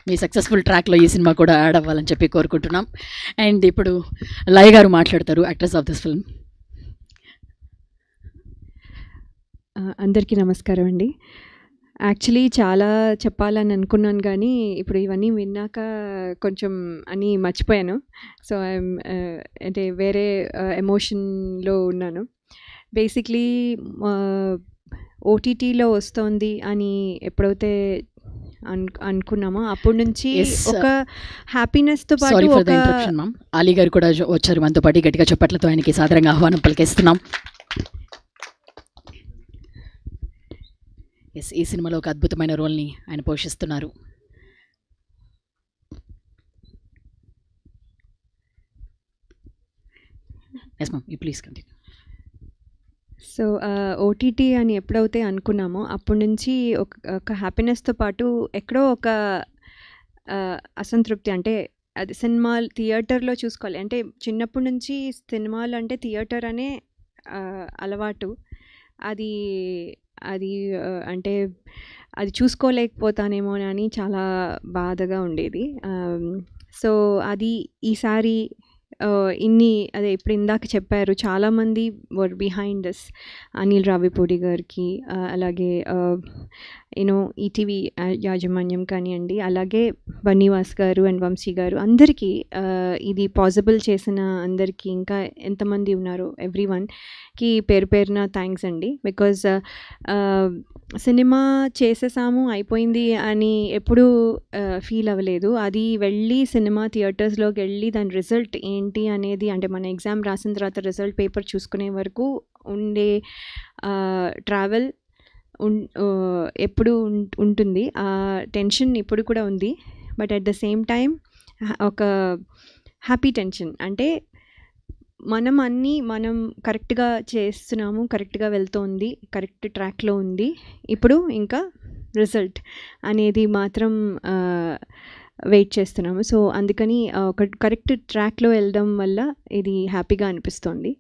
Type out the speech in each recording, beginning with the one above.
మీ successful ట్రాక్లో ఈ cinema కూడా యాడ్ అవ్వాలని చెప్పి కోరుకుంటున్నాం. అండ్ ఇప్పుడు లయ గారు మాట్లాడతారు, యాక్ట్రెస్ ఆఫ్ దిస్ ఫిల్మ్. అందరికీ నమస్కారం అండి. యాక్చువల్లీ చాలా చెప్పాలని అనుకున్నాను కానీ ఇప్పుడు ఇవన్నీ విన్నాక కొంచెం అన్నీ మర్చిపోయాను. సో ఐఎమ్ అంటే వేరే ఎమోషన్లో ఉన్నాను. బేసిక్లీ ఓటీటీలో వస్తోంది అని ఎప్పుడైతే అనుకున్నామో అప్పటి నుంచి ఒక హ్యాపీనెస్తో పాటు అలీ గారు కూడా వచ్చారు మనతో పాటు. గట్టిగా చెప్పట్లతో ఆయనకి సాదరంగా ఆహ్వానం పలికేస్తున్నాం. ఎస్, ఈ సినిమాలో ఒక అద్భుతమైన రోల్ని ఆయన పోషిస్తున్నారు. Yes ma'am, you please continue. So OTT అని ఎప్పుడైతే అనుకున్నామో అప్పటి నుంచి ఒక హ్యాపీనెస్తో పాటు ఎక్కడో ఒక అసంతృప్తి. అంటే అది సినిమా థియేటర్లో చూసుకోవాలి అంటే చిన్నప్పటి నుంచి సినిమాలు అంటే థియేటర్ అనే అలవాటు. అది అది అంటే అది చూసుకోలేకపోతానేమో అని చాలా బాధగా ఉండేది. సో అది ఈసారి అదే ఇప్పుడు ఇందాక చెప్పారు చాలామంది వర్ బిహైండ్ దిస్. అనిల్ రావిపూడి గారికి, అలాగే యూనో ఈటీవీ యాజమాన్యం కానివ్వండి, అలాగే బన్నీవాస్ గారు అండ్ వంశీ గారు, అందరికీ ఇది పాసిబుల్ చేసిన అందరికీ, ఇంకా ఎంతమంది ఉన్నారో ఎవ్రీ వన్కి పేరు పేరున థ్యాంక్స్ అండి. బికాజ్ సినిమా చేసేసాము అయిపోయింది అని ఎప్పుడూ ఫీల్ అవ్వలేదు. అది వెళ్ళి సినిమా థియేటర్స్లోకి వెళ్ళి దాని రిజల్ట్ ఏంటి అనేది, అంటే మన ఎగ్జామ్ రాసిన తర్వాత రిజల్ట్ పేపర్ చూసుకునే వరకు ఉండే ట్రావెల్ ఎప్పుడు ఉంటుంది. ఆ టెన్షన్ ఇప్పుడు కూడా ఉంది. But at the same time ఒక హ్యాపీ టెన్షన్. అంటే మనం కరెక్ట్గా చేస్తున్నాము, కరెక్ట్గా వెళ్తోంది, కరెక్ట్ ట్రాక్లో ఉంది. ఇప్పుడు ఇంకా రిజల్ట్ అనేది మాత్రం వెయిట్ చేస్తున్నాము. సో అందుకని ఒక కరెక్ట్ ట్రాక్లో వెళ్ళడం వల్ల ఇది హ్యాపీగా అనిపిస్తోంది.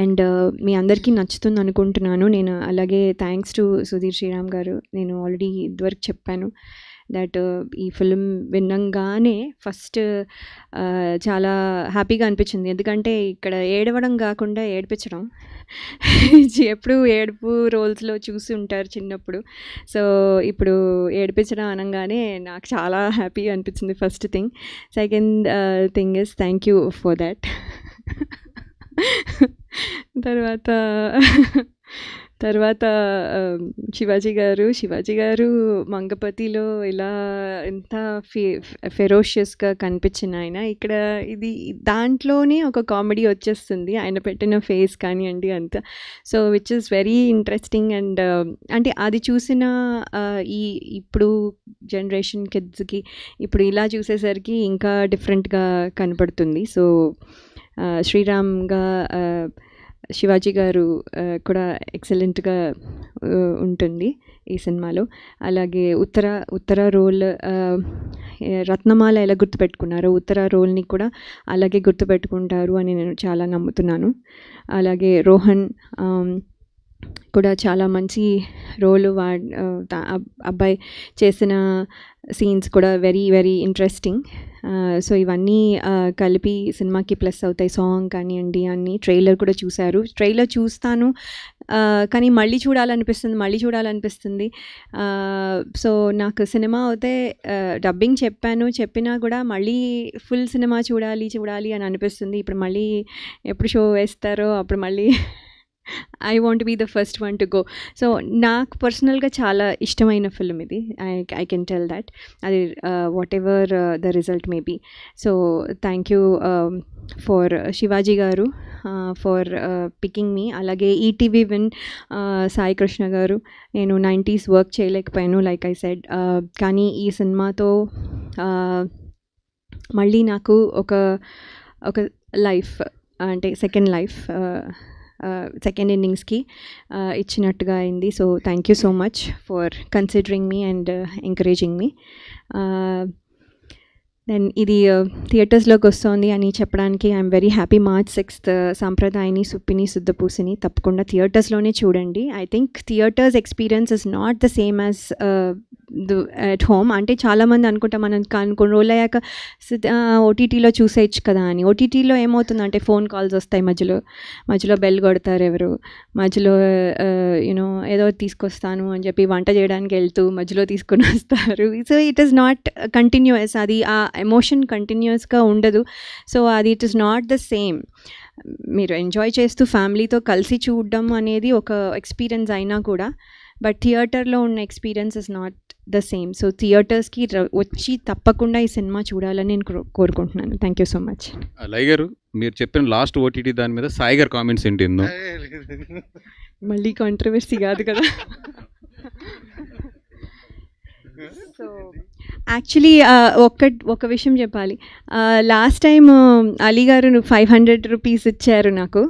అండ్ మీ అందరికీ నచ్చుతుంది అనుకుంటున్నాను నేను. అలాగే థ్యాంక్స్ టు సుధీర్ శ్రీరామ్ గారు. నేను ఆల్రెడీ ఇదివరకు చెప్పాను దట్ ఈ ఫిల్మ్ విన్నంగానే ఫస్ట్ చాలా హ్యాపీగా అనిపించింది. ఎందుకంటే ఇక్కడ ఏడవడం కాకుండా ఏడిపించడం. ఎప్పుడు ఏడుపు రోల్స్లో చూసి ఉంటారు చిన్నప్పుడు. సో ఇప్పుడు ఏడిపించడం అనగానే నాకు చాలా హ్యాపీగా అనిపించింది first thing. Second thing is thank you for that. తర్వాత శివాజీ గారు మంగపతిలో ఇలా ఎంత ఫెరోషియస్గా కనిపించిన ఆయన, ఇక్కడ ఇది దాంట్లోనే ఒక కామెడీ వచ్చేస్తుంది ఆయన పెట్టిన ఫేస్ కానివ్వండి అంతా. So which is very interesting. And అంటే అది చూసిన ఇప్పుడు జనరేషన్ కిడ్స్కి ఇప్పుడు ఇలా చూసేసరికి ఇంకా డిఫరెంట్గా కనపడుతుంది. సో శ్రీరామ్గా శివాజీ గారు కూడా ఎక్సలెంట్గా ఉంటుంది ఈ సినిమాలో. అలాగే ఉత్తర రోల్ రత్నమాల ఎలా గుర్తుపెట్టుకున్నారో ఉత్తర రోల్ని కూడా అలాగే గుర్తుపెట్టుకుంటారు అని నేను చాలా నమ్ముతున్నాను. అలాగే రోహన్ కూడా చాలా మంచి రోలు అబ్బాయి చేసిన సీన్స్ కూడా వెరీ వెరీ ఇంట్రెస్టింగ్. సో ఇవన్నీ కలిపి సినిమాకి ప్లస్ అవుతాయి. సాంగ్ కానివ్వండి అన్నీ. ట్రైలర్ కూడా చూశారు. ట్రైలర్ చూస్తాను కానీ మళ్ళీ చూడాలనిపిస్తుంది. సో నాకు సినిమా అయితే డబ్బింగ్ చెప్పినా కూడా మళ్ళీ ఫుల్ సినిమా చూడాలి అని అనిపిస్తుంది. ఇప్పుడు మళ్ళీ ఎప్పుడు షో వేస్తారో అప్పుడు మళ్ళీ I want be the first one to go. So నాకు పర్సనల్గా చాలా ఇష్టమైన ఫిల్మ్ ఇది. I can tell that. అది whatever the result may be. So thank you for Shivaji గారు ఫర్ పికింగ్ మీ. అలాగే ఈటీవీ విన్ సాయి కృష్ణ గారు. నేను 90s వర్క్ చేయలేకపోయాను లైక్ ఐ సెడ్. కానీ ఈ సినిమాతో మళ్ళీ నాకు ఒక లైఫ్ అంటే సెకండ్ ఇన్నింగ్స్కి ఇచ్చినట్టుగా అయింది. So thank you so much for considering me and encouraging me. Then ఇది థియేటర్స్లోకి వస్తుంది అని చెప్పడానికి I'm very happy. March 6th Sampradayani Suppini Suddhapoosani తప్పకుండా థియేటర్స్లోనే చూడండి. I think theatres experience is not the same as at home. అంటే చాలామంది అనుకుంటాం మనం కొన్ని రోజులు అయ్యాక ఓటీటీలో చూసేయచ్చు కదా అని. ఓటీటీలో ఏమవుతుందంటే ఫోన్ కాల్స్ వస్తాయి, మధ్యలో బెల్ కొడతారు ఎవరు, మధ్యలో యూనో ఏదో తీసుకొస్తాను అని చెప్పి వంట చేయడానికి వెళ్తూ మధ్యలో తీసుకొని వస్తారు. So it is not continuous, అది ఆ ఎమోషన్ కంటిన్యూస్గా ఉండదు. సో అది it is not the same. మీరు ఎంజాయ్ చేస్తూ ఫ్యామిలీతో కలిసి చూడడం అనేది ఒక ఎక్స్పీరియన్స్ అయినా కూడా, బట్ థియేటర్లో ఉన్న experience is not the same. So థియేటర్స్కి వచ్చి తప్పకుండా ఈ సినిమా చూడాలని నేను కోరుకుంటున్నాను. Thank you so much. లై గారు, మీరు చెప్పిన లాస్ట్ ఓటీటీ దాని మీద సాయి గారు కామెంట్స్ ఏంటి? మళ్ళీ కాంట్రవర్సీ కాదు కదా. సో యాక్చువల్లీ ఒక విషయం చెప్పాలి. లాస్ట్ టైం అలీ గారు 500 రూపీస్ ఇచ్చారు నాకు.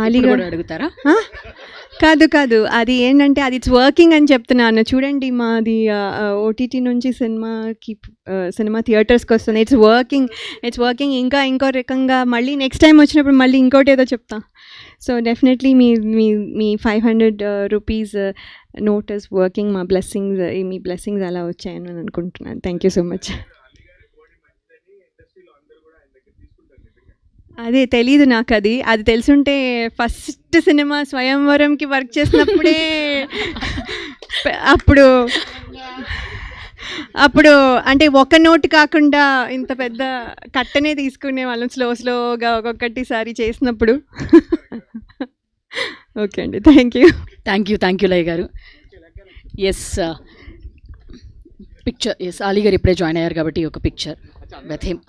అలీ గారు అడుగుతారా? కాదు, అది ఏంటంటే అది ఇట్స్ వర్కింగ్ అని చెప్తున్నాను. చూడండి, మాది ఓటీటీ నుంచి సినిమా థియేటర్స్కి వస్తుంది. It's working. ఇంకా ఇంకో రకంగా మళ్ళీ నెక్స్ట్ టైం వచ్చినప్పుడు మళ్ళీ ఇంకోటి ఏదో చెప్తా. So definitely me 500 rupees note is working. Me blessings అలా వచ్చాయని నేను అనుకుంటున్నాను. Thank you so much. అదే తెలీదు నాకు. అది తెలుసుంటే ఫస్ట్ సినిమా స్వయంవరంకి వర్క్ చేసినప్పుడే అప్పుడు అంటే ఒక నోట్ కాకుండా ఇంత పెద్ద కట్టనే తీసుకునే వాళ్ళం, స్లోగా ఒక్కొక్కటిసారి చేసినప్పుడు. ఓకే అండి, థ్యాంక్ యూ లై గారు. Yes, picture. ఎస్, అలీ గారు ఇప్పుడే జాయిన్ అయ్యారు కాబట్టి ఒక పిక్చర్ విత్ హిమ్.